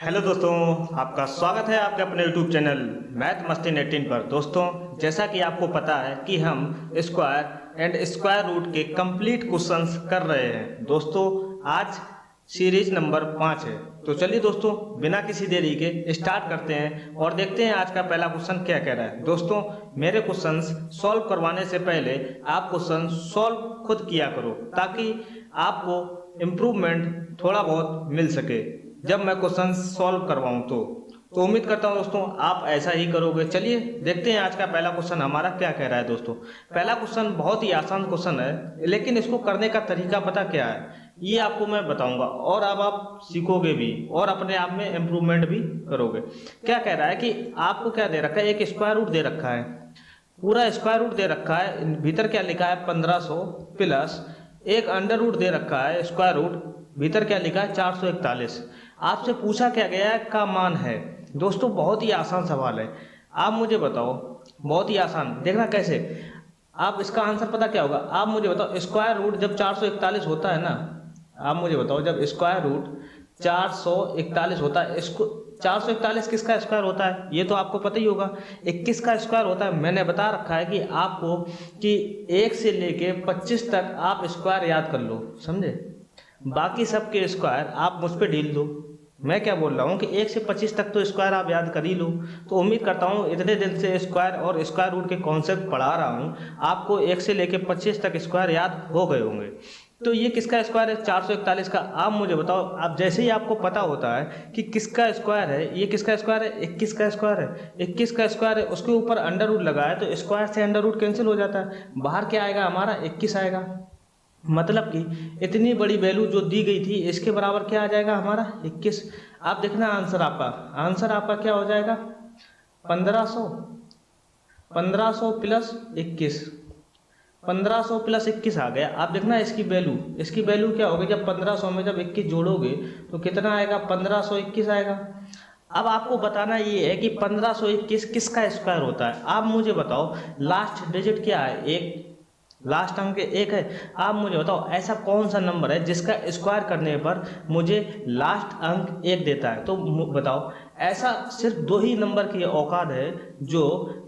Hello दोस्तों, आपका स्वागत है आपके अपने यूट्यूब चैनल मैथ मस्ती 18 पर। दोस्तों, जैसा कि आपको पता है कि हम स्क्वायर एंड स्क्वायर रूट के कंप्लीट क्वेश्चंस कर रहे हैं। दोस्तों, आज सीरीज नंबर 5 है। तो चलिए दोस्तों, बिना किसी देरी के स्टार्ट करते हैं और देखते हैं आज का पहला क्वेश्चन क्या कह रहा है। दोस्तों, मेरे क्वेश्चंस सॉल्व करवाने से पहले आप क्वेश्चन सॉल्व खुद किया करो ताकि आपको इम्प्रूवमेंट थोड़ा बहुत मिल सके जब मैं क्वेश्चन सॉल्व करवाऊं। तो उम्मीद करता हूं दोस्तों आप ऐसा ही करोगे। चलिए देखते हैं आज का पहला क्वेश्चन हमारा क्या कह रहा है। दोस्तों, पहला क्वेश्चन बहुत ही आसान क्वेश्चन है, लेकिन इसको करने का तरीका पता क्या है ये आपको मैं बताऊंगा और अब आप सीखोगे भी और अपने आप में इम्प्रूवमेंट भी करोगे। क्या कह रहा है कि आपको क्या दे रखा है, एक स्क्वायर रूट दे रखा है, पूरा स्क्वायर रूट दे रखा है, भीतर क्या लिखा है 1500 प्लस एक अंडर रूट दे रखा है स्क्वायर रूट, भीतर क्या लिखा है 441। आपसे पूछा क्या गया है का मान है। दोस्तों, बहुत ही आसान सवाल है, आप मुझे बताओ, बहुत ही आसान। देखना कैसे आप इसका आंसर पता क्या होगा। आप मुझे बताओ स्क्वायर रूट जब 441 होता है ना, आप मुझे बताओ जब स्क्वायर रूट 441 होता है, इसको 441 किसका स्क्वायर होता है ये तो आपको पता ही होगा। 21 का स्क्वायर होता है। मैंने बता रखा है कि आपको कि 1 से लेके 25 तक आप स्क्वायर याद कर लो, समझे। बाकी सबके स्क्वायर आप मुझ पे ढील दो। मैं क्या बोल रहा हूँ कि 1 से 25 तक तो स्क्वायर आप याद कर ही लो। तो उम्मीद करता हूँ इतने दिन से स्क्वायर और स्क्वायर रूट के कॉन्सेप्ट पढ़ा रहा हूँ, आपको 1 से लेके 25 तक स्क्वायर याद हो गए होंगे। तो ये किसका स्क्वायर है 441 का, आप मुझे बताओ। आप जैसे ही आपको पता होता है कि किसका स्क्वायर है, ये किसका स्क्वायर है 21 का स्क्वायर है, 21 का स्क्वायर है, उसके ऊपर अंडर रूट लगा है तो स्क्वायर से अंडर रूट कैंसिल हो जाता है, बाहर क्या आएगा हमारा 21 आएगा। मतलब कि इतनी बड़ी वैल्यू जो दी गई थी इसके बराबर क्या आ जाएगा हमारा 21। आप देखना आंसर आपका क्या हो जाएगा 1500 प्लस 21, 1500 प्लस 21 आ गया। आप देखना इसकी वैल्यू क्या होगी, जब 1500 में जब 21 जोड़ोगे तो कितना आएगा 1521 आएगा। अब आपको बताना ये है कि 1521 किसका स्क्वायर होता है। आप मुझे बताओ लास्ट डिजिट क्या है, एक लास्ट अंक एक है। आप मुझे बताओ ऐसा कौन सा नंबर है जिसका स्क्वायर करने पर मुझे लास्ट अंक एक देता है। तो बताओ ऐसा सिर्फ 2 ही नंबर की औकात है जो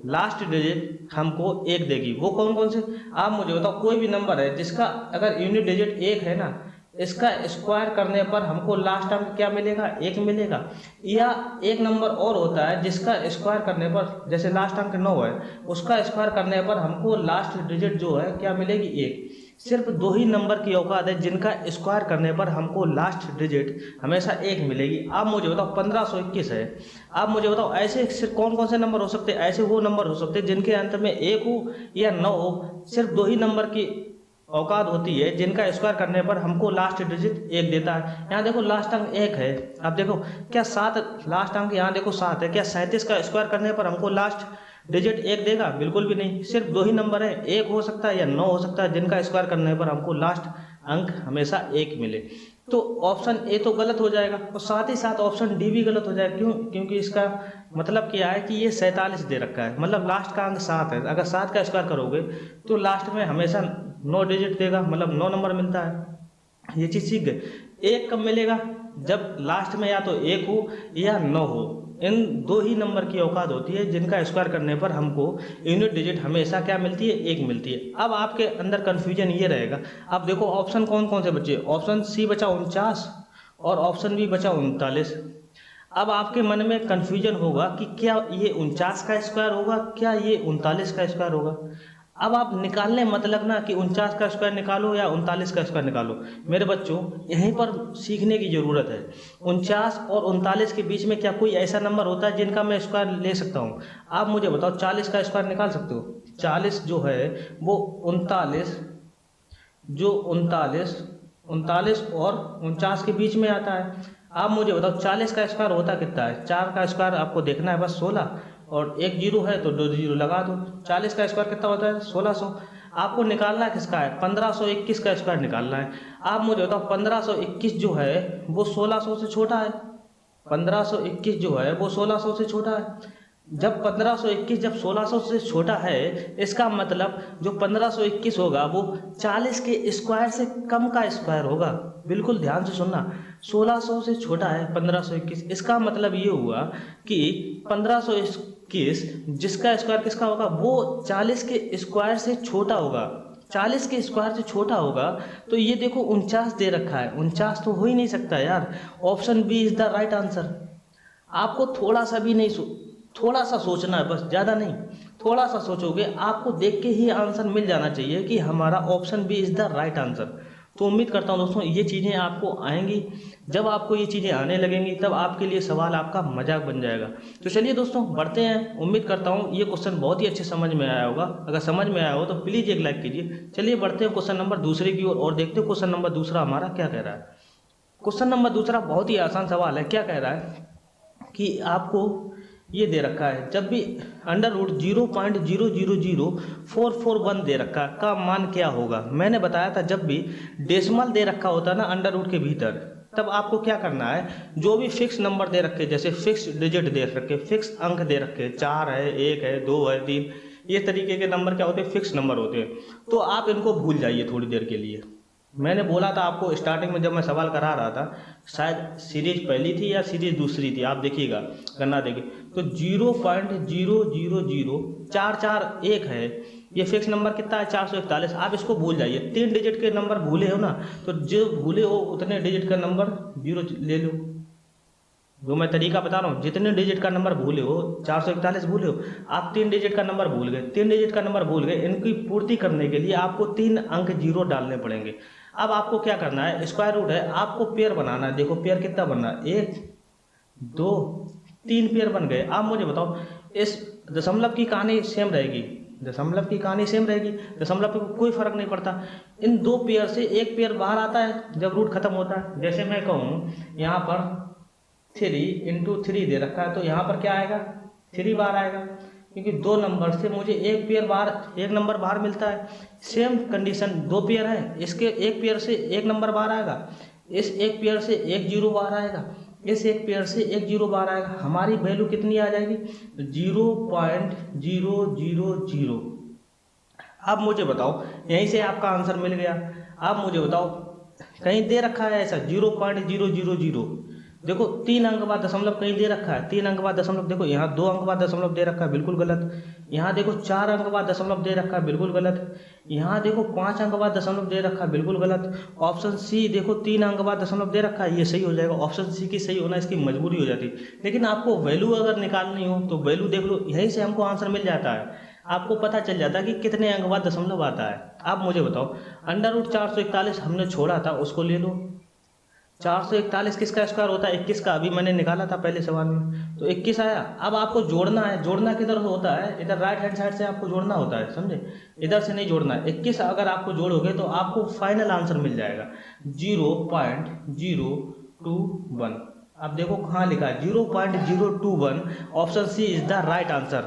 लास्ट डिजिट हमको एक देगी, वो कौन कौन से। आप मुझे बताओ कोई भी नंबर है जिसका अगर यूनिट डिजिट एक है ना, इसका स्क्वायर करने पर हमको लास्ट अंक क्या मिलेगा, एक मिलेगा। या एक नंबर और होता है जिसका स्क्वायर करने पर, जैसे लास्ट अंक 9 है, उसका स्क्वायर करने पर हमको लास्ट डिजिट जो है क्या मिलेगी, एक। सिर्फ 2 ही नंबर की औकात है जिनका स्क्वायर करने पर हमको लास्ट डिजिट हमेशा एक मिलेगी। आप मुझे बताओ 1521 है। आप मुझे बताओ ऐसे सिर्फ कौन कौन से नंबर हो सकते हैं, ऐसे वो नंबर हो सकते हैं जिनके अंत में 1 हो या 9 हो। सिर्फ 2 ही नंबर की औकात होती है जिनका स्क्वायर करने पर हमको लास्ट डिजिट एक देता है। यहाँ देखो लास्ट अंक 1 है, अब देखो क्या 7 लास्ट अंक, यहाँ देखो 7 है, क्या 37 का स्क्वायर करने पर हमको लास्ट डिजिट एक देगा, बिल्कुल भी नहीं। सिर्फ 2 ही नंबर है, 1 हो सकता है या 9 हो सकता है जिनका स्क्वायर करने पर हमको लास्ट अंक हमेशा एक मिले। तो ऑप्शन ए तो गलत हो जाएगा और साथ ही साथ ऑप्शन डी भी गलत हो जाएगा। क्यों? क्योंकि इसका मतलब क्या है कि ये 47 दे रखा है, मतलब लास्ट का अंक 7 है। अगर 7 का स्क्वायर करोगे तो लास्ट में हमेशा 9 डिजिट देगा, मतलब 9 नंबर मिलता है। ये चीज़ सीख गए। एक कब मिलेगा, जब लास्ट में या तो 1 हो या 9 हो। इन 2 ही नंबर की औकात होती है जिनका स्क्वायर करने पर हमको यूनिट डिजिट हमेशा क्या मिलती है, एक मिलती है। अब आपके अंदर कन्फ्यूजन ये रहेगा, अब देखो ऑप्शन कौन कौन से बचे, ऑप्शन सी बचा 49 और ऑप्शन बी बचा 39। अब आपके मन में कन्फ्यूजन होगा कि क्या ये 49 का स्क्वायर होगा, क्या ये 39 का स्क्वायर होगा। अब आप निकालने मत लगना कि 49 का स्क्वायर निकालो या 39 का स्क्वायर निकालो। मेरे बच्चों, यहीं पर सीखने की ज़रूरत है। 49 और 39 के बीच में क्या कोई ऐसा नंबर होता है जिनका मैं स्क्वायर ले सकता हूँ। आप मुझे बताओ 40 का स्क्वायर निकाल सकते हो। 40 जो है वो 39 और 49 के बीच में आता है। आप मुझे बताओ 40 का स्क्वायर होता कितना है। 4 का स्क्वायर आपको देखना है बस 16 और 1 जीरो है तो 2 जीरो लगा दो। 40 का स्क्वायर कितना होता है 1600। आपको निकालना किसका है 1521 का स्क्वायर निकालना है। आप मुझे बताओ 1521 जो है वो 1600 से छोटा है। 1521 जो है वो 1600 से छोटा है। जब 1521 जब 1600 से छोटा है, इसका मतलब जो 1521 होगा वो 40 के स्क्वायर से कम का स्क्वायर होगा। बिल्कुल ध्यान से सुनना, 1600 से छोटा है 1521, इसका मतलब ये हुआ कि 1521 जिसका स्क्वायर किसका होगा, वो 40 के स्क्वायर से छोटा होगा। 40 के स्क्वायर से छोटा होगा तो ये देखो 49 दे रखा है, 49 तो हो ही नहीं सकता यार। Option B is the right answer. आपको थोड़ा सा भी नहीं थोड़ा सा सोचना है, बस ज़्यादा नहीं, थोड़ा सा सोचोगे आपको देख के ही आंसर मिल जाना चाहिए कि हमारा option B is the right answer. तो उम्मीद करता हूँ दोस्तों ये चीज़ें आपको आएंगी। जब आपको ये चीज़ें आने लगेंगी तब आपके लिए सवाल आपका मजाक बन जाएगा। तो चलिए दोस्तों बढ़ते हैं। उम्मीद करता हूँ ये क्वेश्चन बहुत ही अच्छे समझ में आया होगा। अगर समझ में आया हो तो प्लीज़ एक लाइक कीजिए। चलिए बढ़ते हैं क्वेश्चन नंबर दूसरे की ओर और देखते हैं क्वेश्चन नंबर दूसरा हमारा क्या कह रहा है। क्वेश्चन नंबर दूसरा बहुत ही आसान सवाल है। क्या कह रहा है कि आपको ये दे रखा है, जब भी √0.000441 दे रखा है का मान क्या होगा। मैंने बताया था जब भी डेसिमल दे रखा होता है ना अंडर रूट के भीतर, तब आपको क्या करना है, जो भी फिक्स नंबर दे रखे, जैसे फिक्स डिजिट दे रखे, फिक्स अंक दे रखे, 4 है, 1 है, 2 है, 3, ये तरीके के नंबर क्या होते हैं, फिक्स नंबर होते हैं। तो आप इनको भूल जाइए थोड़ी देर के लिए। मैंने बोला था आपको स्टार्टिंग में जब मैं सवाल करा रहा था, शायद सीरीज पहली थी या सीरीज दूसरी थी, आप देखिएगा गणना देखिए, तो 0.000441 है, ये फिक्स नंबर कितना है 441। आप इसको भूल जाइए। 3 डिजिट के नंबर भूले हो ना, तो जो भूले हो उतने डिजिट का नंबर 0 ले लो। जो मैं तरीका बता रहा हूँ, जितने डिजिट का नंबर भूले हो, 441 भूले हो, आप 3 डिजिट का नंबर भूल गए, 3 डिजिट का नंबर भूल गए, इनकी पूर्ति करने के लिए आपको 3 अंक 0 डालने पड़ेंगे। अब आपको क्या करना है, स्क्वायर रूट है, आपको पेयर बनाना है। देखो पेयर कितना बनना है, 1 2 3 पेयर बन गए। आप मुझे बताओ, इस दशमलव की कहानी सेम रहेगी, दशमलव की कहानी सेम रहेगी, दशमलव पे कोई फर्क नहीं पड़ता। इन 2 पेयर से एक पेयर बाहर आता है जब रूट खत्म होता है। जैसे मैं कहूँ यहाँ पर 3 × 3 दे रखा है, तो यहाँ पर क्या आएगा, 3 बार आएगा, क्योंकि 2 नंबर से मुझे एक पेयर बाहर, एक नंबर बाहर मिलता है। सेम कंडीशन, 2 पेयर है, इसके एक पेयर से एक नंबर बाहर आएगा, इस एक पेयर से एक 0 बाहर आएगा, इस एक पेयर से एक 0 बाहर आएगा। हमारी वैल्यू कितनी आ जाएगी, 0.000। अब मुझे बताओ, यहीं से आपका आंसर मिल गया। अब मुझे बताओ, कहीं दे रखा है ऐसा 0.000, देखो 3 अंक बाद दशमलव कहीं दे रखा है, 3 अंक बाद दशमलव, देखो यहाँ 2 अंक बाद दशमलव दे रखा है, बिल्कुल गलत। यहाँ देखो 4 अंक बाद दशमलव दे रखा है, बिल्कुल गलत। यहाँ देखो 5 अंक बाद दशमलव दे रखा है, बिल्कुल गलत। ऑप्शन सी देखो 3 अंक बाद दशमलव दे रखा है, ये सही हो जाएगा। ऑप्शन सी की सही होना इसकी मजबूरी हो जाती। लेकिन आपको वैल्यू अगर निकालनी हो तो वैल्यू देख लो, यहीं से हमको आंसर मिल जाता है। आपको पता चल जाता है कि कितने अंक बाद दशमलव आता है। आप मुझे बताओ, √441 हमने छोड़ा था, उसको ले लो। 441 किसका स्क्वायर होता है, 21 का, अभी मैंने निकाला था पहले सवाल में, तो 21 आया। अब आपको जोड़ना है, जोड़ना किधर होता है, इधर राइट हैंड साइड से आपको जोड़ना होता है, समझे, इधर से नहीं जोड़ना है। 21 अगर आपको जोड़ोगे तो आपको फाइनल आंसर मिल जाएगा 0.021। अब देखो कहाँ लिखा है 0.021, option C is the right answer.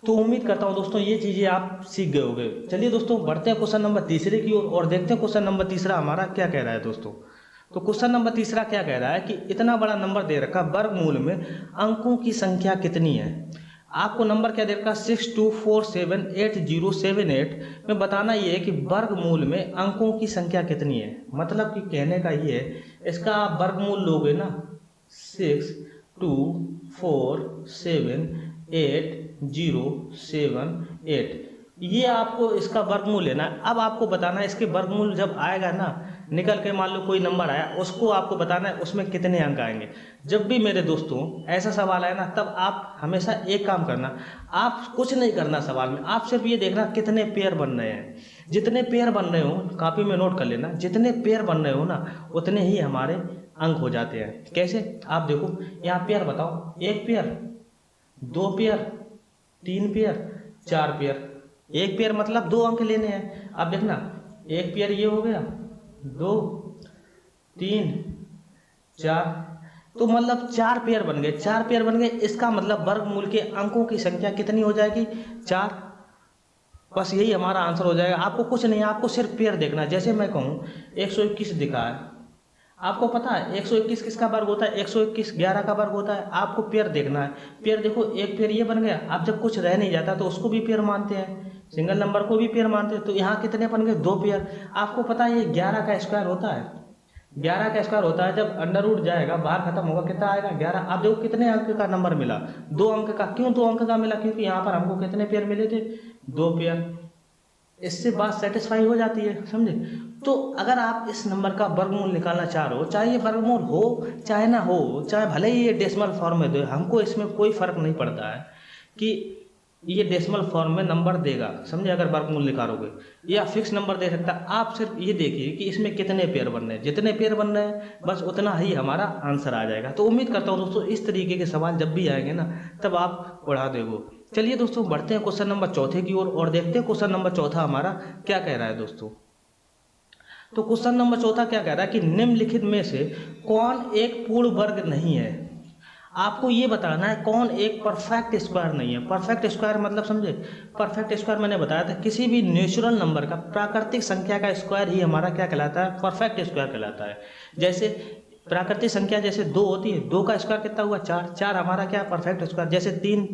तो उम्मीद करता हूँ दोस्तों ये चीज़ें आप सीख गए होंगे। चलिए दोस्तों बढ़ते हैं क्वेश्चन नंबर तीसरे की ओर और देखते हैं क्वेश्चन नंबर तीसरा हमारा क्या कह रहा है दोस्तों। तो क्वेश्चन नंबर तीसरा क्या कह रहा है कि इतना बड़ा नंबर दे रखा, वर्गमूल में अंकों की संख्या कितनी है। आपको नंबर क्या दे रखा, 62478078 में बताना ये है कि वर्गमूल में अंकों की संख्या कितनी है। मतलब कि कहने का ये है, इसका आप वर्गमूल लोगे ना, 62478078, ये आपको इसका वर्गमूल लेना है। अब आपको बताना है इसके वर्गमूल जब आएगा ना, निकल के मान लो कोई नंबर आया, उसको आपको बताना है उसमें कितने अंक आएंगे। जब भी मेरे दोस्तों ऐसा सवाल आए ना, तब आप हमेशा एक काम करना, आप कुछ नहीं करना सवाल में, आप सिर्फ ये देखना कितने पेयर बन रहे हैं। जितने पेयर बन रहे हो कॉपी में नोट कर लेना, जितने पेयर बन रहे हो ना उतने ही हमारे अंक हो जाते हैं। कैसे, आप देखो यहाँ पेयर बताओ, 1 pair, 2 pair, 3 pair, 4 pair. 1 pair मतलब 2 अंक लेने हैं। आप देखना 1 पेयर ये हो गया, 2 3 4, तो मतलब 4 पेयर बन गए। 4 पेयर बन गए, इसका मतलब वर्गमूल के अंकों की संख्या कितनी हो जाएगी, 4। बस यही हमारा आंसर हो जाएगा। आपको कुछ नहीं, आपको सिर्फ पेयर देखना। जैसे मैं कहूँ 121 दिखा है, आपको पता है 121 किसका वर्ग होता है? 121 11 का वर्ग होता है। आपको पेयर देखना है। पेयर देखो, एक पेयर ये बन गया। अब जब कुछ रह नहीं जाता तो उसको भी पेयर मानते हैं, सिंगल नंबर को भी पेयर मानते हैं। तो यहाँ कितने बन गए? 2 पेयर। आपको पता है ये 11 का स्क्वायर होता है। 11 का स्क्वायर होता है, जब अंडर रूट जाएगा बाहर खत्म होगा, कितना आएगा? 11। आप देखो कितने अंक का नंबर मिला? 2 अंक का। क्यों 2 अंक का मिला? क्योंकि यहाँ पर हमको कितने पेयर मिले थे? 2 पेयर। इससे बात सेटिस्फाई हो जाती है, समझे? तो अगर आप इस नंबर का वर्गमूल निकालना चाह रहे हो, चाहे ये वर्गमूल हो चाहे ना हो, चाहे भले ही ये डेसिमल फॉर्म में दे, हमको इसमें कोई फर्क नहीं पड़ता है कि ये डेसिमल फॉर्म में नंबर देगा, समझे? अगर वर्गमूल निकालोगे या फिक्स नंबर दे सकता है। आप सिर्फ ये देखिए कि इसमें कितने पेयर बन रहे हैं। जितने पेयर बन रहे हैं बस उतना ही हमारा आंसर आ जाएगा। तो उम्मीद करता हूँ दोस्तों इस तरीके के सवाल जब भी आएंगे ना, तब आप उड़ा दोगे। चलिए दोस्तों बढ़ते हैं क्वेश्चन नंबर चौथे की ओर और देखते हैं क्वेश्चन नंबर चौथा हमारा क्या कह रहा है दोस्तों। तो क्वेश्चन नंबर चौथा क्या कह रहा है कि निम्नलिखित में से कौन एक पूर्ण वर्ग नहीं है? आपको ये बताना है कौन एक परफेक्ट स्क्वायर नहीं है। परफेक्ट स्क्वायर मतलब समझे? परफेक्ट स्क्वायर मैंने बताया था, किसी भी नेचुरल नंबर का, प्राकृतिक संख्या का स्क्वायर ही हमारा क्या कहलाता है? परफेक्ट स्क्वायर कहलाता है। जैसे प्राकृतिक संख्या जैसे 2 होती है, 2 का स्क्वायर कितना हुआ? 4। 4 हमारा क्या? Perfect square. जैसे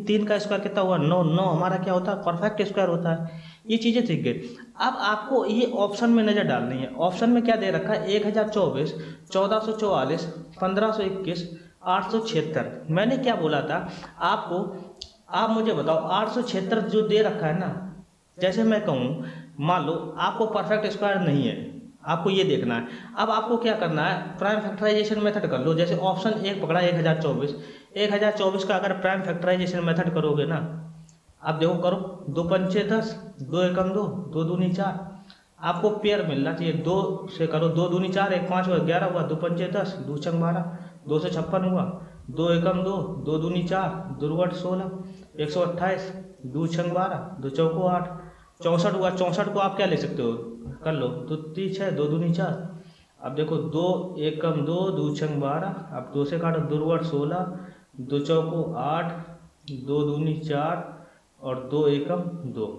3 का स्क्वायर कितना हुआ? 9। 9 हमारा क्या होता है? परफेक्ट स्क्वायर होता है। ये चीज़ें ठीक है। अब आपको ये ऑप्शन में नज़र डालनी है। ऑप्शन में क्या दे रखा है? 1024, 1444, 1521, 876। मैंने क्या बोला था आपको? आप मुझे बताओ 876 जो दे रखा है ना, जैसे मैं कहूँ मान लो आपको परफेक्ट स्क्वायर नहीं है, आपको ये देखना है। अब आपको क्या करना है? प्राइम फैक्टराइजेशन मेथड कर लो। जैसे ऑप्शन 1 पकड़ा 1024, 1024 का अगर प्राइम फैक्टराइजेशन मेथड करोगे ना, आप देखो करो, 2 पंचे 10, 2 एकम 2, 2 दूनी 4। आपको पेयर मिलना चाहिए। 2 से करो, 2 दूनी 4, 1 5 हुआ, 11 हुआ, 2 पंचे 10, 2 छंग 12, 256 हुआ, 2 एकम 2, 2 दूनी 4, 2 गुण 16, 128, 2 छंग 12, 2 चौको 8, 64 हुआ। 64 को आप क्या ले सकते हो? कर लो, 2 3 6, 2 दूनी 4। अब देखो 2 एकम 2, 2 छंग 12, अब 2 से काटो, 2 गुण 16, 2 चौको 8, 2 दूनी 4 और 2 एकम 2।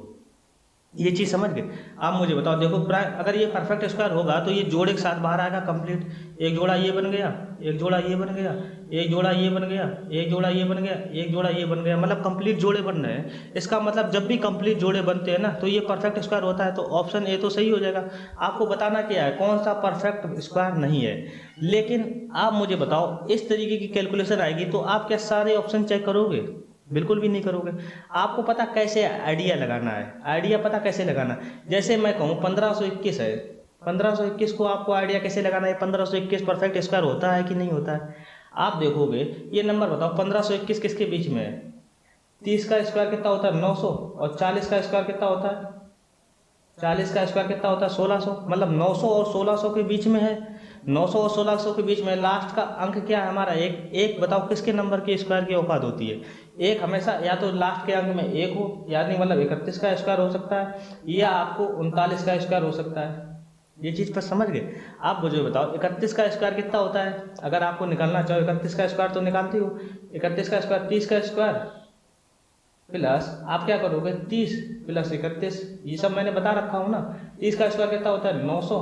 ये चीज़ समझ गए? आप मुझे बताओ, देखो प्राइम अगर ये परफेक्ट स्क्वायर होगा तो ये जोड़े के साथ बाहर आएगा कंप्लीट। एक जोड़ा ये बन गया, एक जोड़ा ये बन गया, एक जोड़ा ये बन गया, एक जोड़ा ये बन गया, एक जोड़ा ये बन गया, मतलब कंप्लीट जोड़े बन रहे हैं। इसका मतलब जब भी कंप्लीट जोड़े बनते हैं ना तो ये परफेक्ट स्क्वायर होता है। तो ऑप्शन ए तो सही हो जाएगा। आपको बताना क्या है? कौन सा परफेक्ट स्क्वायर नहीं है। लेकिन आप मुझे बताओ इस तरीके की कैलकुलेशन आएगी तो आप क्या सारे ऑप्शन चेक करोगे? बिल्कुल भी नहीं करोगे। आपको पता कैसे आइडिया लगाना है? आइडिया पता कैसे लगाना है? जैसे मैं कहूँ 1521 है, 1521 को आपको आइडिया कैसे लगाना है? 1521 परफेक्ट स्क्वायर होता है कि नहीं होता है? आप देखोगे ये नंबर बताओ 1521 किसके बीच में है? 30 का स्क्वायर कितना होता है? 900। और 40 का स्क्वायर कितना होता है? 40 का स्क्वायर कितना होता है? 1600। मतलब 900 और 1600 के बीच में है। 900 और 1600 के बीच में लास्ट का अंक क्या है हमारा? एक। एक बताओ किसके नंबर के स्क्वायर की औकात होती है? एक हमेशा या तो लास्ट के अंक में 1 हो, यानी मतलब 31 का स्क्वायर हो सकता है, या आपको 39 का स्क्वायर हो सकता है। ये चीज़ पर समझ गए? आप मुझे बताओ 31 का स्क्वायर कितना होता है? अगर आपको निकालना चाहो 31 का स्क्वायर तो निकालती हो। 31 का स्क्वायर 30 का स्क्वायर प्लस आप क्या करोगे? 30 प्लस 31, ये सब मैंने बता रखा हूँ ना। 30 का स्क्वायर कितना होता है? 900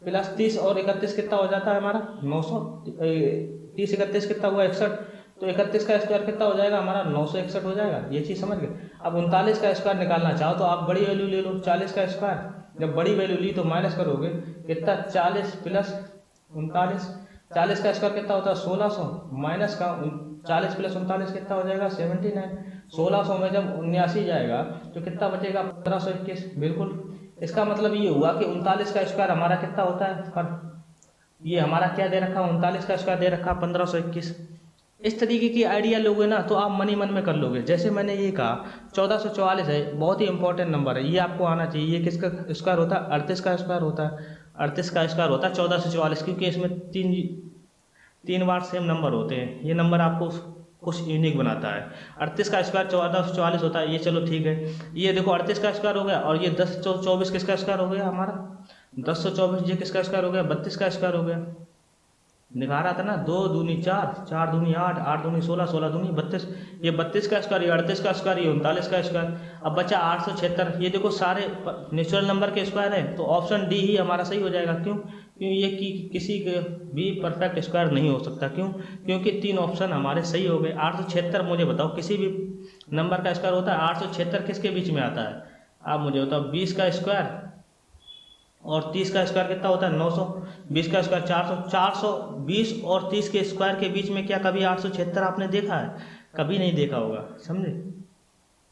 प्लस 30 और 31 कितना हो जाता है हमारा? 900। 30 31 कितना हुआ? 61। तो 31 का स्क्वायर कितना हो जाएगा हमारा? 961 हो जाएगा। ये चीज़ समझ गए? अब 39 का स्क्वायर निकालना चाहो तो आप बड़ी वैल्यू ले लो, 40 का स्क्वायर। जब बड़ी वैल्यू ली तो माइनस करोगे कितना? 40 प्लस 39। 40 का स्क्वायर कितना होता है? 1600 माइनस का 40 प्लस 39 कितना हो जाएगा? 79। 1600 में जब 79 जाएगा तो कितना बचेगा? 1521। बिल्कुल। इसका मतलब ये हुआ कि 39 का स्क्वायर हमारा कितना होता है? पर ये हमारा क्या दे रखा? 39 का स्क्वायर दे रखा 1521। इस तरीके की आइडिया लोगे ना तो आप मन ही मन में कर लोगे। जैसे मैंने ये कहा 1444 है, बहुत ही इंपॉर्टेंट नंबर है, ये आपको आना चाहिए। ये किसका स्क्वायर होता है? 38 का स्क्वायर होता है। 38 का स्क्वायर होता है 1444, क्योंकि इसमें तीन बार सेम नंबर होते हैं। ये नंबर आपको कुछ यूनिक बनाता है। 38 का स्क्वायर 1444 होता है। ये चलो ठीक है। ये देखो 38 का स्क्वायर हो गया, और ये 1024 किसका स्क्वायर हो गया हमारा? 1024 ये किसका स्क्वायर हो गया? 32 का स्क्वायर हो गया। निकाल रहा था ना, 2 दूनी 4, 4 दूनी 8, 8 दूनी 16, 16 दूनी 32। ये 32 का स्क्वायर, ये 38 का स्क्वायर, ये 39 का स्क्वायर। अब बचा 876। ये देखो सारे नेचुरल नंबर के स्क्वायर हैं, तो ऑप्शन डी ही हमारा सही हो जाएगा। क्यों? क्यों ये कि किसी के भी परफेक्ट स्क्वायर नहीं हो सकता। क्यों? क्योंकि 3 ऑप्शन हमारे सही हो गए। 876 मुझे बताओ किसी भी नंबर का स्क्वायर होता है? 876 किसके बीच में आता है? आप मुझे बताओ। 20 का स्क्वायर और 30 का स्क्वायर कितना होता है? 900। 20 का स्क्वायर 400। 420 और 30 के स्क्वायर के बीच में क्या कभी 876 आपने देखा है? कभी नहीं देखा होगा, समझे?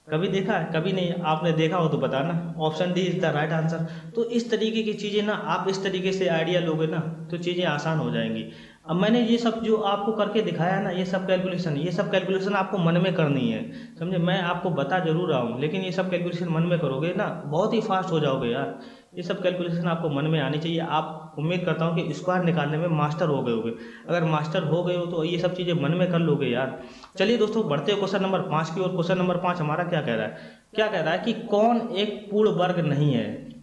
कभी देखा है? कभी नहीं। आपने देखा हो तो बताना। Option D is the right answer. तो इस तरीके की चीज़ें ना, आप इस तरीके से आइडिया लोगे ना तो चीज़ें आसान हो जाएंगी। अब मैंने ये सब जो आपको करके दिखाया ना, ये सब कैलकुलेशन आपको मन में करनी है, समझे? मैं आपको बता जरूर रहा हूँ, लेकिन ये सब कैलकुलेशन मन में करोगे ना, बहुत ही फास्ट हो जाओगे यार। ये सब कैलकुलेशन आपको मन में आनी चाहिए। आप, उम्मीद करता हूँ कि स्क्वायर निकालने में मास्टर हो गए होगे। अगर मास्टर हो गए हो तो ये सब चीज़ें मन में कर लोगे यार। चलिए दोस्तों, बढ़ते हैं क्वेश्चन नंबर 5 की ओर। क्वेश्चन नंबर 5 हमारा क्या कह रहा है? क्या कह रहा है कि कौन एक पूर्ण वर्ग नहीं है?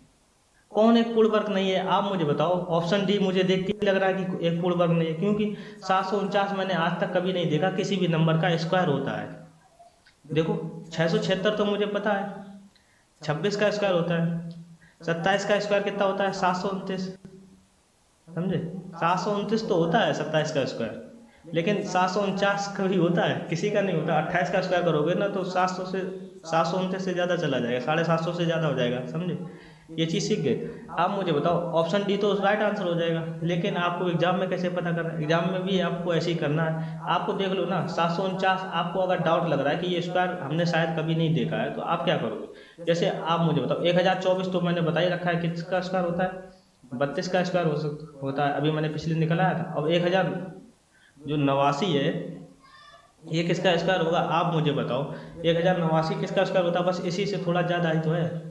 कौन एक पूर्ण वर्ग नहीं है? आप मुझे बताओ। ऑप्शन डी मुझे देख के लग रहा है कि एक पूर्ण वर्ग नहीं है, क्योंकि 749 मैंने आज तक कभी नहीं देखा किसी भी नंबर का स्क्वायर होता है। देखो, 676 तो मुझे पता है, 26 का स्क्वायर होता है, 27 का स्क्वायर कितना होता है? 729, समझे? 729 तो होता है 27 का स्क्वायर, लेकिन 749 का भी होता है, किसी का नहीं होता। 28 का स्क्वायर करोगे ना तो 729 से ज़्यादा चला जाएगा, 750 से ज़्यादा हो जाएगा, समझे? ये चीज़ सीख गए। आप मुझे बताओ, ऑप्शन डी तो राइट आंसर हो जाएगा, लेकिन आपको एग्जाम में कैसे पता करना है? एग्जाम में भी आपको ऐसे ही करना है। आपको देख लो ना, 749 आपको अगर डाउट लग रहा है कि ये स्क्वायर हमने शायद कभी नहीं देखा है, तो आप क्या करोगे? जैसे आप मुझे बताओ, 1024 तो मैंने बता ही रखा है किसका स्क्वायर होता है? 32 का स्क्वायर होता है, अभी मैंने पिछले निकलाया था। अब 1000 जो 89 है, ये किसका स्क्वायर होगा? आप मुझे बताओ। 1089 किसका स्क्वायर होता है? बस इसी से थोड़ा ज़्यादा ही तो है।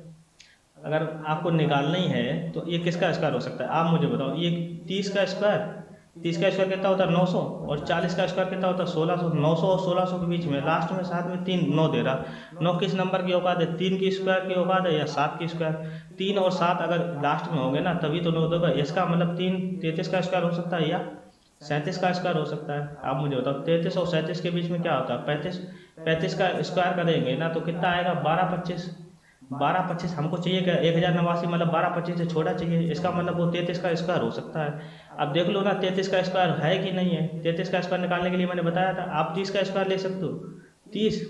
अगर आपको निकालना ही है तो ये किसका स्क्वायर हो सकता है? आप मुझे बताओ। ये 30 का स्क्वायर कितना होता है? 900। और 40 का स्क्वायर कितना होता है? 1600। 900 और 1600 के बीच में लास्ट में साथ में 3 9 दे रहा। 9 किस नंबर की औकात है? 3 की स्क्वायर की औकात है या 7 की स्क्वायर? 3 और 7 अगर लास्ट में होंगे ना तभी तो 9 देगा। इसका मतलब 3 33 का स्क्वायर हो सकता है या 37 का स्क्वायर हो सकता है। आप मुझे बताओ, 33 और 37 के बीच में क्या होता है? 35 का स्क्वायर करेंगे ना तो कितना आएगा? 1225 हमको चाहिए क्या? 1089 मतलब 1225 से छोटा चाहिए, इसका मतलब वो 33 का स्क्वायर हो सकता है। अब देख लो ना 33 का स्क्वायर है कि नहीं है। 33 का स्क्वायर निकालने के लिए मैंने बताया था आप 30 का स्क्वायर ले सकते हो। 30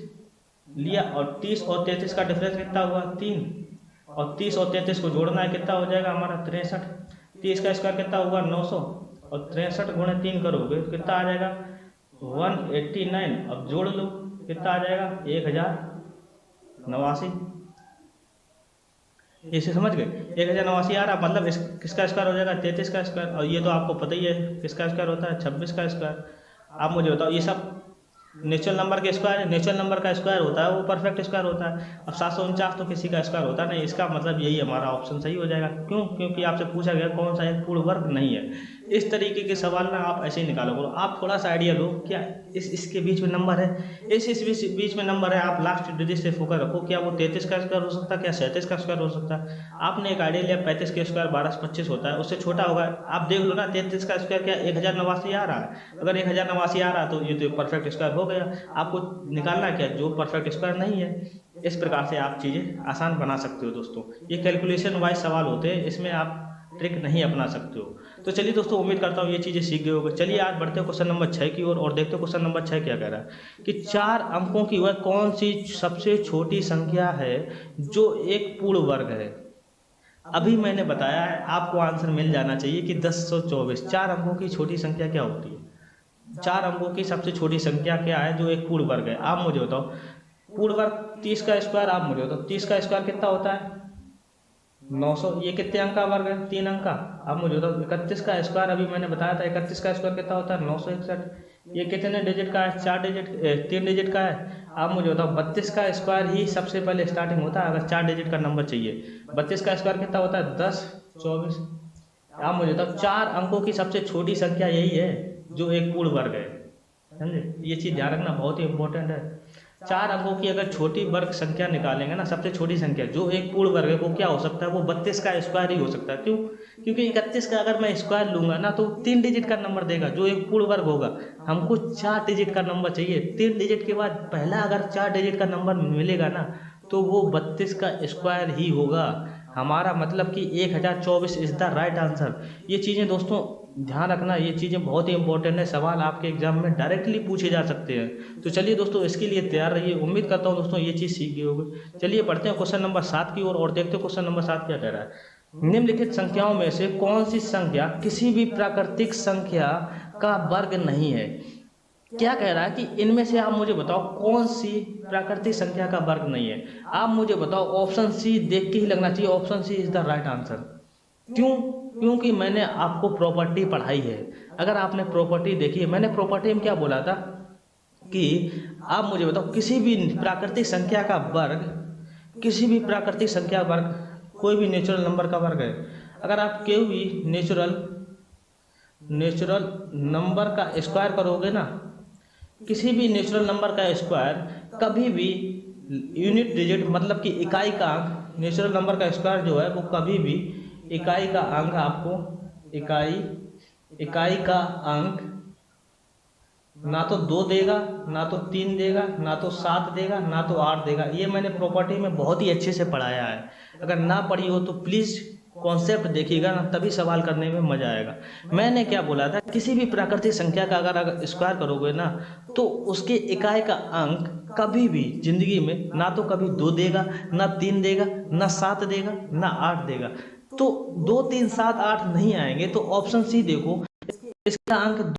लिया और 30 और 33 का डिफरेंस कितना हुआ? 3। और 30 और 33 को जोड़ना है, कितना हो जाएगा हमारा? 63। 30 का स्क्वायर कितना हुआ? 900। और 63 गुणे 3 करोगे तो कितना आ जाएगा? 189। अब जोड़ लो, कितना आ जाएगा? 1089। इसे समझ गए? 1089 आ रहा, मतलब किसका स्क्वायर हो जाएगा? 33 का स्क्वायर। और ये तो आपको पता ही है किसका स्क्वायर होता है? 26 का स्क्वायर। आप मुझे बताओ, ये सब नेचुरल नंबर के स्क्वायर, नेचुरल नंबर का स्क्वायर होता है वो परफेक्ट स्क्वायर होता है। अब 749 तो किसी का स्क्वायर होता नहीं, इसका मतलब यही हमारा ऑप्शन सही हो जाएगा। क्यों? क्योंकि आपसे पूछा गया कौन सा एक पूर्ण वर्ग नहीं है। इस तरीके के सवाल ना आप ऐसे ही निकालो करो। आप थोड़ा सा आइडिया लो, क्या इसके बीच में नंबर है, इस बीच में नंबर है, आप लास्ट डिजिट से फोकस रखो। क्या वो 33 का स्क्वायर हो सकता है? क्या 37 का स्क्वायर हो सकता है? आपने एक आइडिया लिया 35 के स्क्वायर 1225 होता है, उससे छोटा होगा। आप देख लो ना 33 का स्क्वायर क्या 1089 आ रहा है? अगर 1089 आ रहा है तो ये तो परफेक्ट स्क्वायर हो गया। आपको निकालना क्या? जो परफेक्ट स्क्वायर नहीं है। इस प्रकार से आप चीज़ें आसान बना सकते हो दोस्तों। ये कैलकुलेशन वाइज सवाल होते हैं, इसमें आप ट्रिक नहीं अपना सकते हो। तो चलिए दोस्तों, उम्मीद करता हूँ ये चीज़ें सीख गए होंगे। चलिए आज बढ़ते हैं क्वेश्चन नंबर 6 की ओर और देखते हैं क्वेश्चन नंबर 6 क्या कह रहा है कि 4 अंकों की वह कौन सी सबसे छोटी संख्या है जो एक पूर्ण वर्ग है। अभी मैंने बताया है, आपको आंसर मिल जाना चाहिए कि 1024। 4 अंकों की छोटी संख्या क्या होती है? 4 अंकों की सबसे छोटी संख्या क्या है जो एक पूर्ण वर्ग है? आप मुझे बताओ। पूर्ण वर्ग 30 का स्क्वायर। आप मुझे बताओ 30 का स्क्वायर कितना होता है? 900। ये कितने अंक का वर्ग है? 3 अंक का। अब मुझे बताओ 31 का स्क्वायर, अभी मैंने बताया था 31 का स्क्वायर कितना होता है? 961। ये कितने डिजिट का है? 3 डिजिट का है। आप मुझे बताओ 32 का स्क्वायर ही सबसे पहले स्टार्टिंग होता है अगर 4 डिजिट का नंबर चाहिए। 32 का स्क्वायर कितना होता है? 10 24। आप मुझे बताओ 4 अंकों की सबसे छोटी संख्या यही है जो एक पूर्ण वर्ग है, समझे? ये चीज़ ध्यान रखना, बहुत ही इंपॉर्टेंट है। 4 अंकों की अगर छोटी वर्ग संख्या निकालेंगे ना, सबसे छोटी संख्या जो एक पूर्ण वर्ग है, वो क्या हो सकता है? वो 32 का स्क्वायर ही हो सकता है। क्यों? क्योंकि 31 का अगर मैं स्क्वायर लूंगा ना तो 3 डिजिट का नंबर देगा जो एक पूर्ण वर्ग होगा। हमको 4 डिजिट का नंबर चाहिए। 3 डिजिट के बाद पहला अगर 4 डिजिट का नंबर मिलेगा ना तो वो 32 का स्क्वायर ही होगा। हमारा मतलब कि 1024 इज द राइट आंसर। ये चीज़ें दोस्तों ध्यान रखना, ये चीज़ें बहुत ही इंपॉर्टेंट है, सवाल आपके एग्जाम में डायरेक्टली पूछे जा सकते हैं। तो चलिए दोस्तों इसके लिए तैयार रहिए। उम्मीद करता हूँ दोस्तों ये चीज़ सीख गए होंगे। चलिए पढ़ते हैं क्वेश्चन नंबर 7 की ओर और देखते हैं क्वेश्चन नंबर 7 क्या कह रहा है। निम्नलिखित संख्याओं में से कौन सी संख्या किसी भी प्राकृतिक संख्या का वर्ग नहीं है। क्या कह रहा है कि इनमें से आप मुझे बताओ कौन सी प्राकृतिक संख्या का वर्ग नहीं है। आप मुझे बताओ, ऑप्शन सी देख के ही लगना चाहिए option C is the right answer. क्यों? क्योंकि मैंने आपको प्रॉपर्टी पढ़ाई है। अगर आपने प्रॉपर्टी देखी है, मैंने प्रॉपर्टी में क्या बोला था कि आप मुझे बताओ किसी भी प्राकृतिक संख्या का वर्ग, किसी भी प्राकृतिक संख्या वर्ग कोई भी नेचुरल नंबर का वर्ग है। अगर आप कोई भी नेचुरल नंबर का स्क्वायर करोगे ना, किसी भी नेचुरल नंबर का स्क्वायर कभी भी यूनिट डिजिट मतलब कि इकाई का अंक, नेचुरल नंबर का स्क्वायर जो है वो कभी भी इकाई का अंक आपको इकाई का अंक ना तो 2 देगा, ना तो 3 देगा, ना तो 7 देगा, ना तो 8 देगा। ये मैंने प्रॉपर्टी में बहुत ही अच्छे से पढ़ाया है। अगर ना पढ़ी हो तो प्लीज़ कॉन्सेप्ट देखिएगा ना, तभी सवाल करने में मजा आएगा। मैंने क्या बोला था, किसी भी प्राकृतिक संख्या का अगर स्क्वायर करोगे ना तो उसके इकाई का अंक कभी भी जिंदगी में ना तो कभी 2 देगा, ना 3 देगा, ना 7 देगा, ना 8 देगा। तो 2, 3, 7, 8 नहीं आएंगे। तो ऑप्शन सी देखो, इसका अंक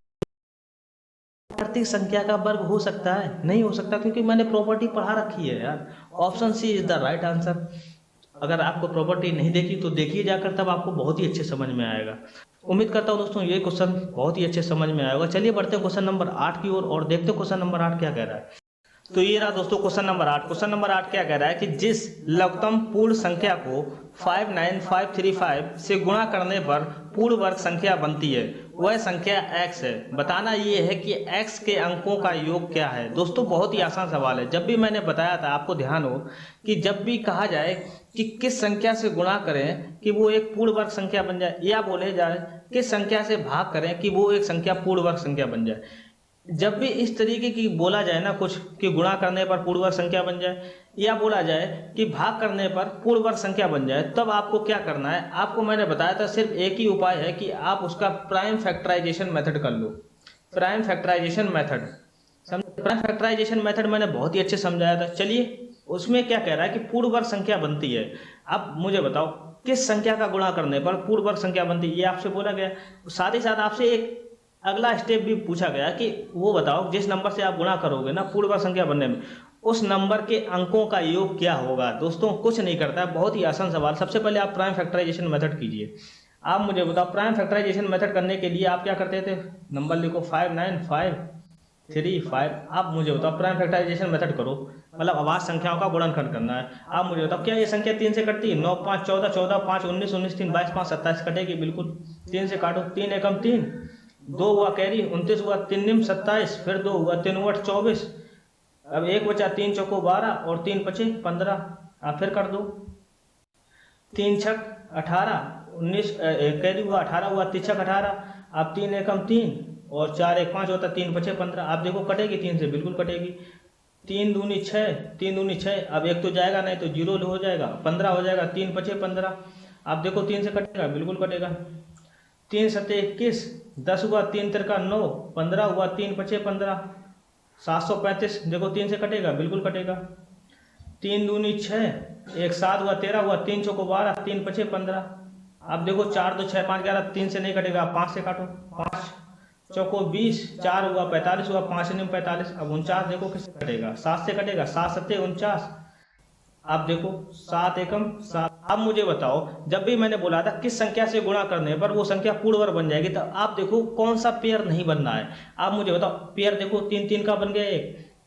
प्राकृतिक संख्या का वर्ग हो सकता है? नहीं हो सकता, क्योंकि मैंने प्रॉपर्टी पढ़ा रखी है यार। Option C is the right answer. अगर आपको प्रॉपर्टी नहीं देखी तो देखिए जाकर, तब आपको बहुत ही अच्छे समझ में आएगा। उम्मीद करता हूँ दोस्तों ये क्वेश्चन बहुत ही अच्छे समझ में आएगा। चलिए बढ़ते हैं क्वेश्चन नंबर 8 की ओर और देखते हैं क्वेश्चन नंबर 8 क्या कह रहा है। तो ये रहा दोस्तों क्वेश्चन नंबर 8। क्वेश्चन नंबर 8 क्या कह रहा है कि जिस लघुत्तम पूर्ण संख्या को 59535 से गुणा करने पर पूर्ण वर्ग संख्या बनती है, वह संख्या x है। बताना ये है कि x के अंकों का योग क्या है। दोस्तों बहुत ही आसान सवाल है। जब भी मैंने बताया था, आपको ध्यान हो कि जब भी कहा जाए कि किस संख्या से गुणा करें कि वो एक पूर्ण वर्ग संख्या बन जाए, या बोले जाए किस संख्या से भाग करें कि वो एक संख्या पूर्ण वर्ग संख्या बन जाए, जब भी इस तरीके की बोला जाए ना कुछ कि गुणा करने पर पूर्ण वर्ग संख्या बन जाए, या बोला जाए कि भाग करने पर पूर्ण वर्ग संख्या बन जाए, तब आपको क्या करना है। आपको मैंने बताया था सिर्फ एक ही उपाय है कि आप उसका प्राइम फैक्टराइजेशन मेथड कर लो। Prime factorization method prime factorization method मैंने बहुत ही अच्छे समझाया था। चलिए उसमें क्या कह रहा है कि पूर्ण वर्ग संख्या बनती है। अब मुझे बताओ किस संख्या का गुणा करने पर पूर्ण वर्ग संख्या बनती है, ये आपसे बोला गया। साथ ही साथ आपसे एक अगला स्टेप भी पूछा गया कि वो बताओ जिस नंबर से आप गुणा करोगे ना पूर्ण वर्ग संख्या बनने में, उस नंबर के अंकों का योग क्या होगा। दोस्तों कुछ नहीं करता है, बहुत ही आसान सवाल। सबसे पहले आप प्राइम फैक्टराइजेशन मेथड कीजिए। आप मुझे बताओ प्राइम फैक्टराइजेशन मेथड करने के लिए आप क्या करते थे, नंबर लिखो 59535। आप मुझे बताओ प्राइम फैक्टराइजेशन मेथड करो, मतलब अभाज्य संख्याओं का गुणनखंड करना है। आप मुझे बताओ क्या ये संख्या 3 से कटती है? 9, 5, 14, 14, 5, 19, 19, 3, 22, 5, 27 कटेगी बिल्कुल। 3 से काटो, 3 एकम 3, 2 हुआ कैरी 29 हुआ, 3 निम 27, फिर 2 हुआ 3 हुआ 24। अब 1 बचा, 3 चौको 12 और 3 बचे 15। आप फिर कर दो, 3 छक 18, 19 कैरी हुआ 18 हुआ, 3 छक 18। अब 3 एकम 3 और 4 1 5 होता, 3 बचे 15। आप देखो कटेगी 3 से, बिल्कुल कटेगी। 3 दूनी 6, 3 दूनी 6। अब एक तो जाएगा नहीं तो 0 हो जाएगा, 15 हो जाएगा, 3 बचे 15। आप देखो 3 से कटेगा, बिल्कुल कटेगा। 3 सत्ते 21, 10 हुआ, 3 तिरका 9, 15 हुआ, 3 बचे 15, 735। देखो 3 से कटेगा, बिल्कुल कटेगा। 3 दूनी 6, 1 7 हुआ, 13 हुआ, 3 चौको 12, 3 बचे 15। आप देखो 4 2 6 5 11, 3 से नहीं कटेगा, 5 से काटो, 5 चौको 20, 4 हुआ 45 हुआ, 5 निम 45। अब 49 देखो किससे कटेगा, 7 से कटेगा, 7 सत्ते 49। आप देखो 7 एकम 7। अब मुझे बताओ जब भी मैंने बोला था किस संख्या से गुणा करने पर वो संख्या पूर्ण वर्ग बन जाएगी, तो आप देखो कौन सा पेयर नहीं बन रहा है। आप मुझे बताओ पेयर देखो 3 3 का बन गया,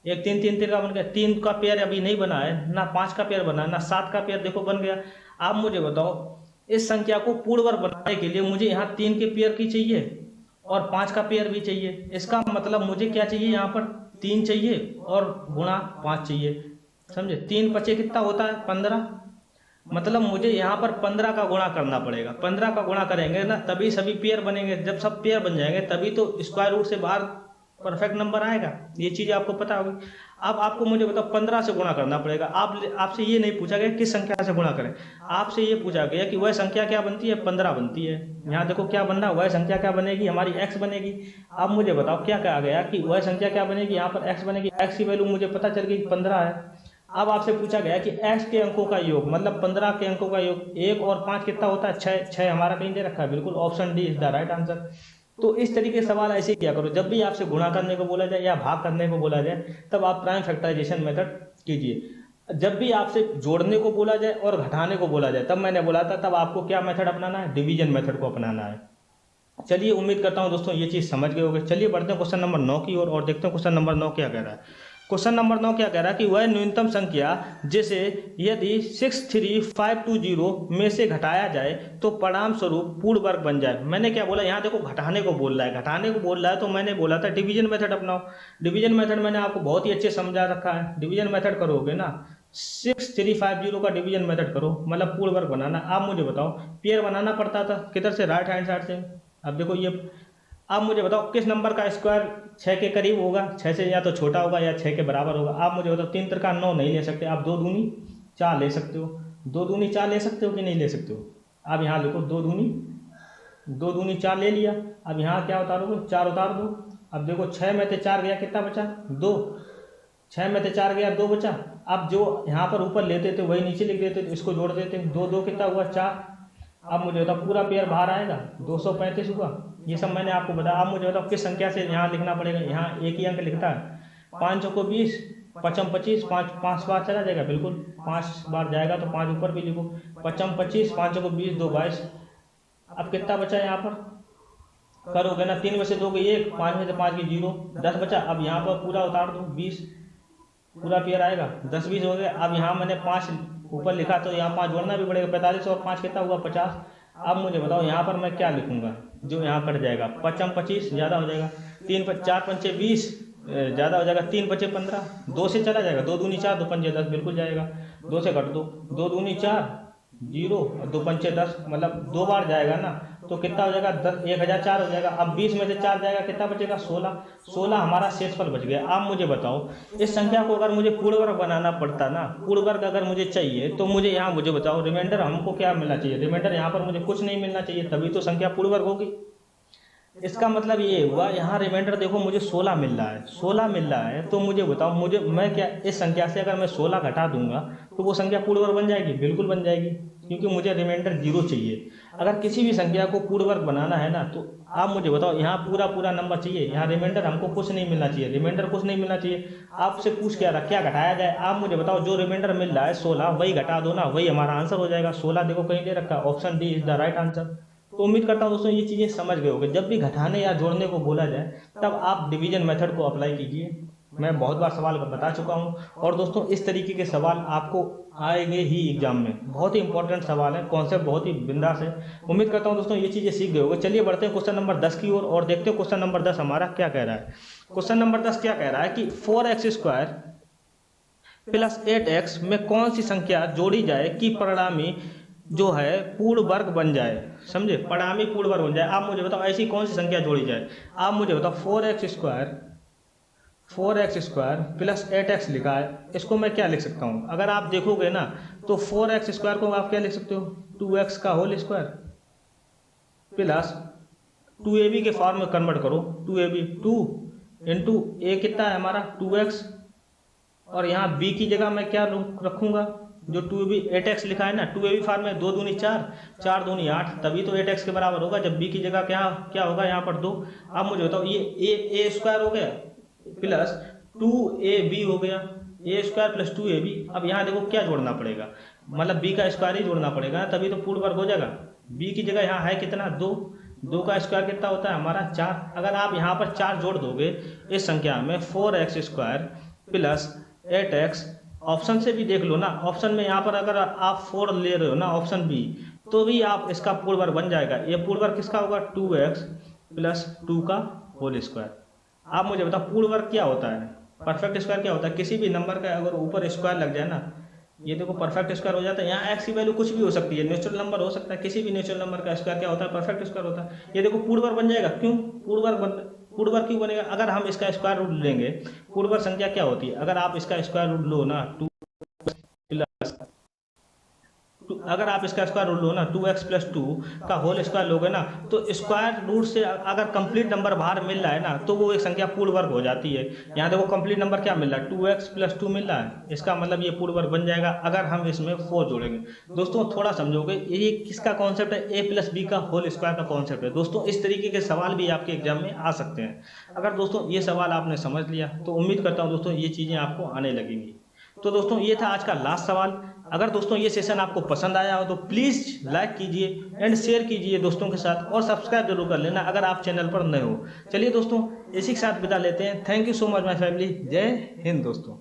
एक 3 3 3 का बन गया। 3 का पेयर अभी नहीं बना है, ना 5 का पेयर बना, ना 7 का पेयर देखो बन गया। आप मुझे बताओ इस संख्या को पूर्ण वर्ग बनाने के लिए मुझे यहाँ 3 के पेयर की चाहिए और 5 का पेयर भी चाहिए। इसका मतलब मुझे क्या चाहिए, यहाँ पर 3 चाहिए और गुणा 5 चाहिए, समझे। 3 बचे कितना होता है 15, मतलब मुझे यहाँ पर 15 का गुणा करना पड़ेगा। 15 का गुणा करेंगे ना तभी सभी पेयर बनेंगे। जब सब पेयर बन जाएंगे तभी तो स्क्वायर रूट से बाहर परफेक्ट नंबर आएगा, ये चीज़ आपको पता होगी। अब आपको मुझे बताओ 15 से गुणा करना पड़ेगा। आपसे ये नहीं पूछा गया किस संख्या से गुणा करें, आपसे ये पूछा गया कि वह संख्या क्या बनती है, 15 बनती है। यहाँ देखो क्या बन रहा है, वह संख्या क्या बनेगी, हमारी x बनेगी। अब मुझे बताओ क्या कहा गया कि वह संख्या क्या बनेगी, यहाँ पर x बनेगी। x की वैल्यू मुझे पता चल गई 15 है। अब आपसे पूछा गया कि x के अंकों का योग, मतलब 15 के अंकों का योग, 1 और 5 कितना होता है, 6। 6 हमारा कहीं दे रखा है, बिल्कुल option D is the right answer. तो इस तरीके के सवाल ऐसे किया करो, जब भी आपसे गुणा करने को बोला जाए या भाग करने को बोला जाए तब आप प्राइम फैक्टराइजेशन मेथड कीजिए। जब भी आपसे जोड़ने को बोला जाए और घटाने को बोला जाए, तब मैंने बोला था तब आपको क्या मेथड अपनाना है, डिवीजन मेथड को अपनाना है। चलिए उम्मीद करता हूं दोस्तों ये चीज़ समझ गए होंगे। चलिए बढ़ते हैं क्वेश्चन नंबर 9 की ओर और देखते हैं क्वेश्चन नंबर 9 क्या कह रहा है। क्वेश्चन नंबर 9 क्या कह रहा है कि वह न्यूनतम संख्या जिसे यदि 63520 में से घटाया जाए तो परिणाम स्वरूप पूर्ण वर्ग बन जाए। मैंने क्या बोला, यहाँ देखो घटाने को बोल रहा है, घटाने को बोल रहा है तो मैंने बोला था डिवीजन मेथड अपनाओ। डिवीजन मेथड मैंने आपको बहुत ही अच्छे समझा रखा है। डिवीजन मेथड करोगे ना, 6350 का डिवीजन मेथड करो, मतलब पूर्ण वर्ग बनाना। आप मुझे बताओ पेयर बनाना पड़ता था किधर से, राइट हैंड साइड से। अब देखो ये, आप मुझे बताओ किस नंबर का स्क्वायर 6 के करीब होगा, 6 से या तो छोटा होगा या 6 के बराबर होगा। आप मुझे बताओ 3 का 9 नहीं ले सकते, आप 2 दूनी 4 ले सकते हो। 2 दूनी 4 ले सकते हो कि नहीं ले सकते हो। आप यहाँ लिखो 2 दूनी 4 ले लिया। अब यहाँ क्या उतारोगे, 4 उतार दो। अब देखो 6 में से 4 गया, कितना बचा, 2। 6 में से 4 गया, 2 बचा। अब जो यहाँ पर ऊपर लेते थे वही नीचे लिख देते, तो इसको जोड़ देते, 2 2 कितना हुआ, 4। अब मुझे बताओ पूरा पेयर बाहर आएगा, 235 हुआ। ये सब मैंने आपको बताया। आप मुझे बताओ किस संख्या से यहाँ लिखना पड़ेगा। यहाँ एक ही अंक लिखता है, 5 को 20, 5 25, 5 बार चला जाएगा, बिल्कुल 5 बार जाएगा तो 5 ऊपर भी लिखो, 5 25, 5 को 20, 2 22। अब कितना बचा यहाँ पर, करोगे ना 3 में से 2 की 1, 5 में से 5 की 0, 10 बचा। अब यहाँ पर पूरा उतार दो, 20 पूरा पेयर आएगा, 10 20 हो गया। अब यहाँ मैंने 5 ऊपर लिखा तो यहाँ 5 जोड़ना भी पड़ेगा, 45 और 5 कितना हुआ, 50। अब मुझे बताओ यहाँ पर मैं क्या लिखूंगा, जो यहाँ कट जाएगा, 5 25 ज़्यादा हो जाएगा, 4 पंचे 20 ज़्यादा हो जाएगा, 3 बचे 15, 2 से चला जाएगा, 2 दूनी 4, 2 पंचे 10 बिल्कुल जाएगा, 2 से कट दो, 2 दूनी 4 0 और 2 पंचे 10, मतलब 2 बार जाएगा ना, तो कितना हो जाएगा, 1004 हो जाएगा। अब 20 में से 4 जाएगा, कितना बचेगा, 16 हमारा शेषफल बच गया। आप मुझे बताओ इस संख्या को अगर मुझे पूर्ण वर्ग बनाना पड़ता ना, पूर्ण वर्ग अगर मुझे चाहिए तो मुझे यहाँ मुझे बताओ रिमाइंडर हमको क्या मिलना चाहिए, रिमाइंडर यहाँ पर मुझे कुछ नहीं मिलना चाहिए, तभी तो संख्या पूर्ण वर्ग होगी। इसका मतलब ये हुआ यहाँ रिमाइंडर देखो मुझे 16 मिल रहा है, 16 मिल रहा है, तो मुझे बताओ मैं क्या इस संख्या से अगर मैं 16 घटा दूंगा तो वो संख्या पूर्ण वर्ग बन जाएगी, बिल्कुल बन जाएगी, क्योंकि मुझे रिमाइंडर 0 चाहिए। अगर किसी भी संख्या को पूर्ण वर्ग बनाना है ना, तो आप मुझे बताओ यहाँ पूरा नंबर चाहिए, यहाँ रिमाइंडर हमको कुछ नहीं मिलना चाहिए, रिमाइंडर कुछ नहीं मिलना चाहिए। आपसे पूछ क्या रहा, क्या घटाया जाए, आप मुझे बताओ जो रिमाइंडर मिल रहा है 16 वही घटा दो ना, वही हमारा आंसर हो जाएगा। 16 देखो कहीं दे रखा, option D is the right answer. तो उम्मीद करता हूँ दोस्तों ये चीज़ें समझ गए होंगे। जब भी घटाने या जोड़ने को बोला जाए तब आप डिवीजन मेथड को अप्लाई कीजिए। मैं बहुत बार सवाल बता चुका हूँ, और दोस्तों इस तरीके के सवाल आपको आएंगे ही एग्जाम में, बहुत ही इंपॉर्टेंट सवाल है, कॉन्सेप्ट बहुत ही बिंदास है। उम्मीद करता हूँ दोस्तों ये चीज़ें सीख गए होंगे। चलिए बढ़ते हैं क्वेश्चन नंबर 10 की ओर और देखते हैं क्वेश्चन नंबर 10 हमारा क्या कह रहा है। क्वेश्चन नंबर 10 क्या कह रहा है कि 4x² प्लस 8x में कौन सी संख्या जोड़ी जाए कि परिणामी जो है पूर्ण वर्ग बन जाए। समझे, परिणामी पूर्ण वर्ग बन जाए। आप मुझे बताओ ऐसी कौन सी संख्या जोड़ी जाए। आप मुझे बताओ 4x² प्लस 8x लिखा है, इसको मैं क्या लिख सकता हूँ। अगर आप देखोगे ना तो 4x² को आप क्या लिख सकते हो, 2x का होल स्क्वायर प्लस 2ab के फॉर्म में कन्वर्ट करो, 2ab 2 इंटू a कितना है हमारा 2x, और यहाँ b की जगह मैं क्या रखूँगा, जो 2ab 8x लिखा है ना, 2ab फॉर्म में 2 दूनी 4, 4 दूनी 8, तभी तो 8x के बराबर होगा जब b की जगह क्या होगा यहाँ पर 2। अब मुझे बताओ ये a² हो गया प्लस 2ab हो गया, a² प्लस 2ab। अब यहाँ देखो क्या जोड़ना पड़ेगा, मतलब b का स्क्वायर ही जोड़ना पड़ेगा, तभी तो पूर्ण वर्ग हो जाएगा। b की जगह यहाँ है कितना 2 का स्क्वायर कितना होता है हमारा 4। अगर आप यहाँ पर 4 जोड़ दोगे इस संख्या में 4x² प्लस 8x, ऑप्शन से भी देख लो ना, ऑप्शन में यहाँ पर अगर आप 4 ले रहे हो ना ऑप्शन बी, तो भी आप इसका पूर्ण वर्ग बन जाएगा। ये पूर्ण वर्ग किसका होगा, 2x प्लस 2 का होल स्क्वायर। आप मुझे बताओ पूर्ण वर्ग क्या होता है, परफेक्ट स्क्वायर क्या होता है। किसी भी नंबर का अगर ऊपर स्क्वायर लग जाए ना, ये देखो परफेक्ट स्क्वायर हो जाता है। यहाँ x की वैल्यू कुछ भी हो सकती है, नेचुरल नंबर हो सकता है, किसी भी नेचुरल नंबर का स्क्वायर क्या होता है, परफेक्ट स्क्वायर होता है। ये देखो पूर्ण वर्ग बन जाएगा। क्यों पूर्ण वर्ग पूर्ण वर्ग क्यों बनेगा? अगर हम इसका स्क्वायर रूट लेंगे, पूर्ण वर्ग संख्या क्या होती है? अगर आप इसका स्क्वायर रूट लो ना, अगर आप इसका स्क्वायर रूट लो ना, 2x प्लस 2 का होल स्क्वायर लोगे ना, तो स्क्वायर रूट से अगर कंप्लीट नंबर बाहर मिल रहा है ना, तो वो एक संख्या पूर्ण वर्ग हो जाती है। यहाँ देखो कंप्लीट नंबर क्या मिल रहा है, 2x प्लस 2 मिल रहा है, इसका मतलब ये पूर्ण वर्ग बन जाएगा अगर हम इसमें 4 जोड़ेंगे। दोस्तों थोड़ा समझोगे, ये किसका कॉन्सेप्ट है? a प्लस बी का होल स्क्वायर का कॉन्सेप्ट है। दोस्तों इस तरीके के सवाल भी आपके एग्जाम में आ सकते हैं। अगर दोस्तों ये सवाल आपने समझ लिया तो उम्मीद करता हूँ दोस्तों ये चीज़ें आपको आने लगेंगी। तो दोस्तों ये था आज का लास्ट सवाल। अगर दोस्तों ये सेशन आपको पसंद आया हो तो प्लीज़ लाइक कीजिए एंड शेयर कीजिए दोस्तों के साथ, और सब्सक्राइब जरूर कर लेना अगर आप चैनल पर नए हो। चलिए दोस्तों इसी के साथ विदा लेते हैं। Thank you so much my family. जय हिंद दोस्तों।